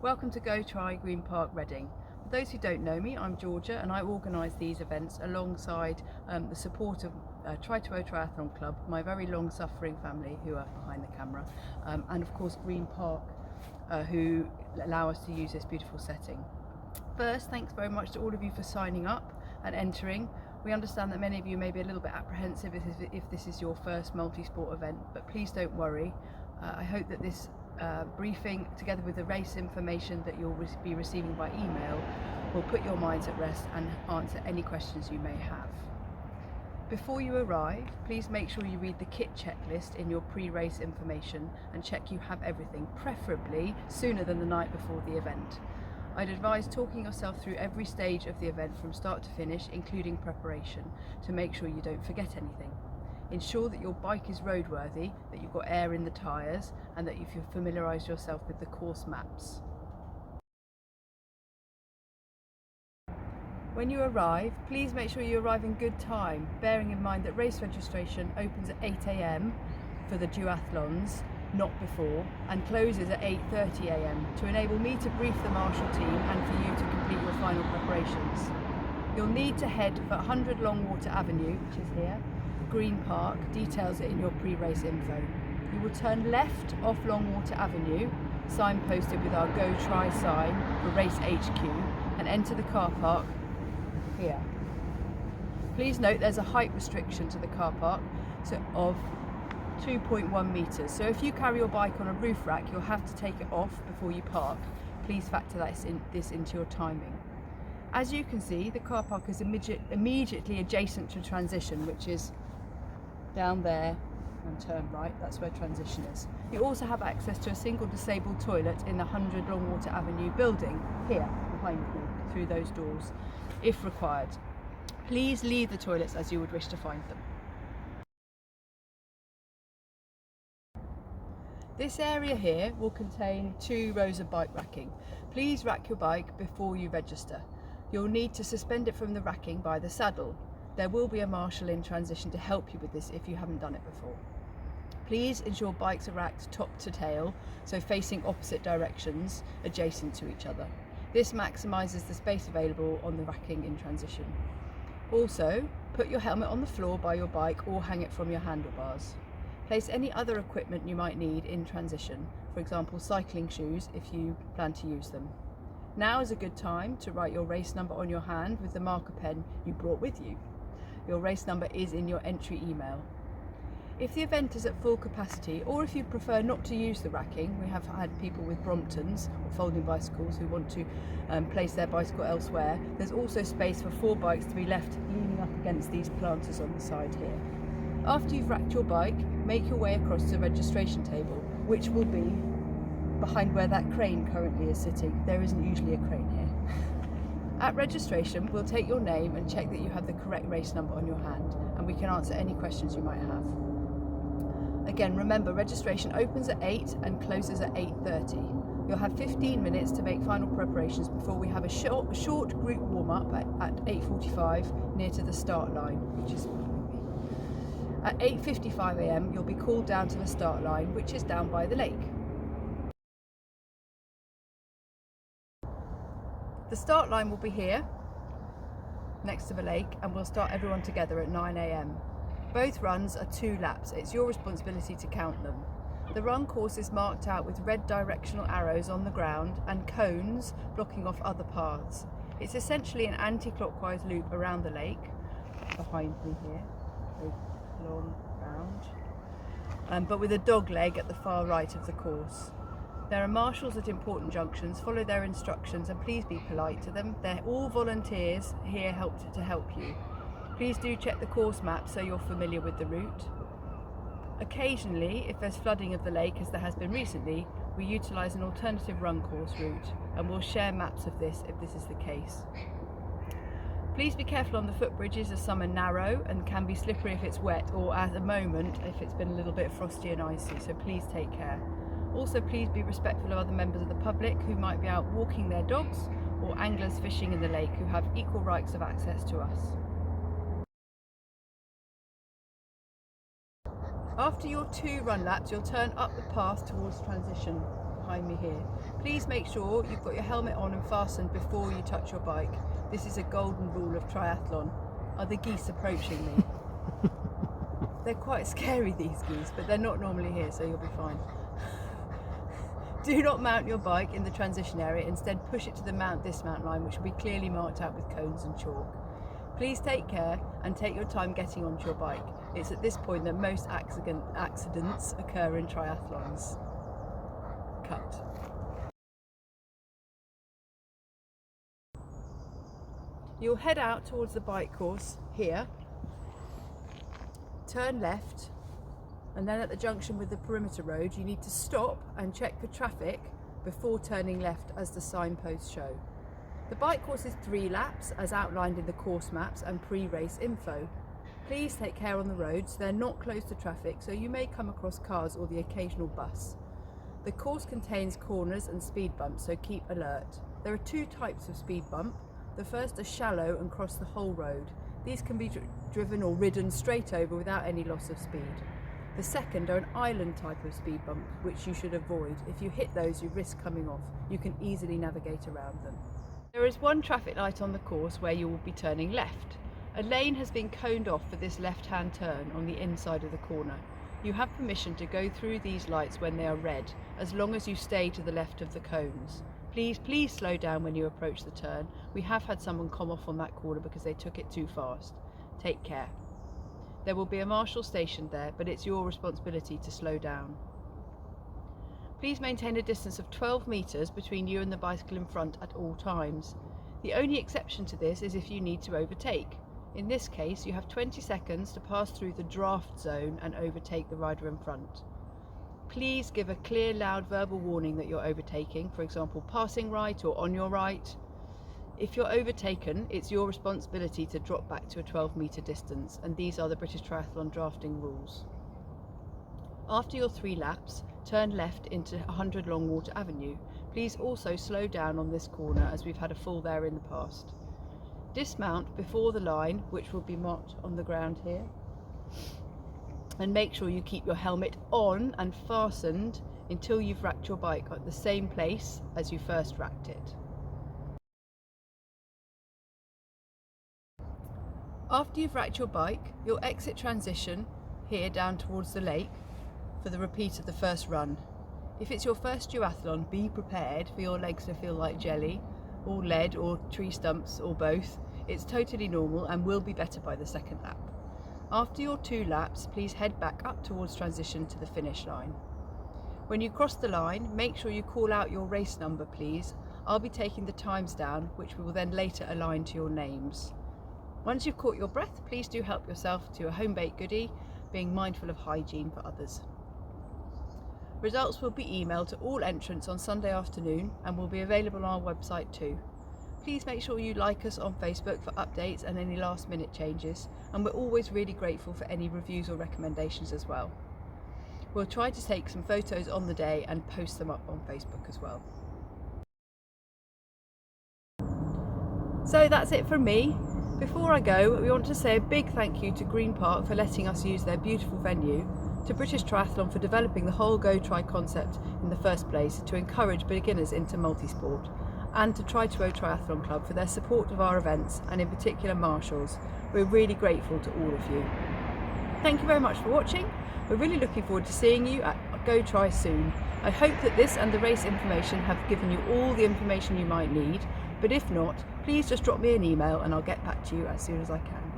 Welcome to Go Try Green Park Reading. For those who don't know me, I'm Georgia and I organise these events alongside the support of Try2O Triathlon Club, my very long suffering family who are behind the camera, and of course Green Park who allow us to use this beautiful setting. First, thanks very much to all of you for signing up and entering. We understand that many of you may be a little bit apprehensive if this is your first multi-sport event, but please don't worry. I hope that this briefing, together with the race information that you'll be receiving by email, will put your minds at rest and answer any questions you may have. Before you arrive, please make sure you read the kit checklist in your pre-race information and check you have everything, preferably sooner than the night before the event. I'd advise talking yourself through every stage of the event from start to finish, including preparation, to make sure you don't forget anything. Ensure that your bike is roadworthy, that you've got air in the tyres, and that you've familiarised yourself with the course maps. When you arrive, please make sure you arrive in good time, bearing in mind that race registration opens at 8 AM for the duathlons, not before, and closes at 8:30 AM to enable me to brief the marshal team and for you to complete your final preparations. You'll need to head for 100 Longwater Avenue, which is here. Green Park details it in your pre-race info. You will turn left off Longwater Avenue, signposted with our Go Try sign for Race HQ, and enter the car park here. Please note there's a height restriction to the car park of 2.1 metres, so if you carry your bike on a roof rack you'll have to take it off before you park. Please factor this into your timing. As you can see, the car park is immediately adjacent to transition, which is down there, and turn right, that's where transition is. You also have access to a single disabled toilet in the 100 Longwater Avenue building, here behind me, through those doors, if required. Please leave the toilets as you would wish to find them. This area here will contain 2 rows of bike racking. Please rack your bike before you register. You'll need to suspend it from the racking by the saddle. There will be a marshal in transition to help you with this if you haven't done it before. Please ensure bikes are racked top to tail, so facing opposite directions, adjacent to each other. This maximises the space available on the racking in transition. Also, put your helmet on the floor by your bike or hang it from your handlebars. Place any other equipment you might need in transition, for example cycling shoes if you plan to use them. Now is a good time to write your race number on your hand with the marker pen you brought with you. Your race number is in your entry email. If the event is at full capacity, or if you prefer not to use the racking, we have had people with Bromptons or folding bicycles who want to place their bicycle elsewhere. There's also space for 4 bikes to be left leaning up against these planters on the side here. After you've racked your bike, make your way across to the registration table, which will be behind where that crane currently is sitting. There isn't usually a crane here. At registration, we'll take your name and check that you have the correct race number on your hand, and we can answer any questions you might have. Again, remember, registration opens at 8 and closes at 8:30. You'll have 15 minutes to make final preparations before we have a short group warm-up at 8:45 near to the start line, which is at 8:55 AM you'll be called down to the start line, which is down by the lake. The start line will be here, next to the lake, and we'll start everyone together at 9 AM. Both runs are 2 laps. It's your responsibility to count them. The run course is marked out with red directional arrows on the ground and cones blocking off other paths. It's essentially an anti-clockwise loop around the lake, behind me here, a long round, but with a dog leg at the far right of the course. There are marshals at important junctions. Follow their instructions and please be polite to them. They're all volunteers here to help you. Please do check the course map so you're familiar with the route. Occasionally, if there's flooding of the lake, as there has been recently, we utilise an alternative run course route, and we'll share maps of this if this is the case. Please be careful on the footbridges as some are narrow and can be slippery if it's wet, or at the moment if it's been a little bit frosty and icy, so please take care. Also, please be respectful of other members of the public who might be out walking their dogs, or anglers fishing in the lake who have equal rights of access to us. After your 2 run laps, you'll turn up the path towards transition. behind me here. Please make sure you've got your helmet on and fastened before you touch your bike. This is a golden rule of triathlon. Are the geese approaching me? They're quite scary, these geese, but they're not normally here, so you'll be fine. Do not mount your bike in the transition area, instead push it to the mount-dismount line, which will be clearly marked out with cones and chalk. Please take care and take your time getting onto your bike. It's at this point that most accidents occur in triathlons. Cut. You'll head out towards the bike course here, turn left, and then at the junction with the perimeter road you need to stop and check for traffic before turning left as the signposts show. The bike course is 3 laps as outlined in the course maps and pre-race info. Please take care on the roads, they're not closed to traffic, so you may come across cars or the occasional bus. The course contains corners and speed bumps, so keep alert. There are 2 types of speed bump. The first are shallow and cross the whole road. These can be driven or ridden straight over without any loss of speed. The second are an island type of speed bump, which you should avoid. If you hit those, you risk coming off. You can easily navigate around them. There is 1 traffic light on the course where you will be turning left. A lane has been coned off for this left-hand turn on the inside of the corner. You have permission to go through these lights when they are red, as long as you stay to the left of the cones. Please slow down when you approach the turn. We have had someone come off on that corner because they took it too fast. Take care. There will be a marshal stationed there, but it's your responsibility to slow down. Please maintain a distance of 12 metres between you and the bicycle in front at all times. The only exception to this is if you need to overtake. In this case, you have 20 seconds to pass through the draft zone and overtake the rider in front. Please give a clear, loud verbal warning that you're overtaking, for example, passing right or on your right. If you're overtaken, it's your responsibility to drop back to a 12-metre distance, and these are the British Triathlon drafting rules. After your 3 laps, turn left into 100 Longwater Avenue. Please also slow down on this corner, as we've had a fall there in the past. Dismount before the line, which will be marked on the ground here, and make sure you keep your helmet on and fastened until you've racked your bike at the same place as you first racked it. After you've racked your bike, you'll exit transition here down towards the lake for the repeat of the first run. If it's your first duathlon, be prepared for your legs to feel like jelly, or lead, or tree stumps, or both. It's totally normal and will be better by the second lap. After your 2 laps, please head back up towards transition to the finish line. When you cross the line, make sure you call out your race number, please. I'll be taking the times down, which we will then later align to your names. Once you've caught your breath, please do help yourself to a home-baked goodie, being mindful of hygiene for others. Results will be emailed to all entrants on Sunday afternoon and will be available on our website too. Please make sure you like us on Facebook for updates and any last-minute changes, and we're always really grateful for any reviews or recommendations as well. We'll try to take some photos on the day and post them up on Facebook as well. So that's it from me. Before I go, we want to say a big thank you to Green Park for letting us use their beautiful venue, to British Triathlon for developing the whole Go Tri concept in the first place to encourage beginners into multisport, and to Tri2O Triathlon Club for their support of our events, and in particular marshals. We're really grateful to all of you. Thank you very much for watching. We're really looking forward to seeing you at Go Tri soon. I hope that this and the race information have given you all the information you might need, but if not, please just drop me an email and I'll get back to you as soon as I can.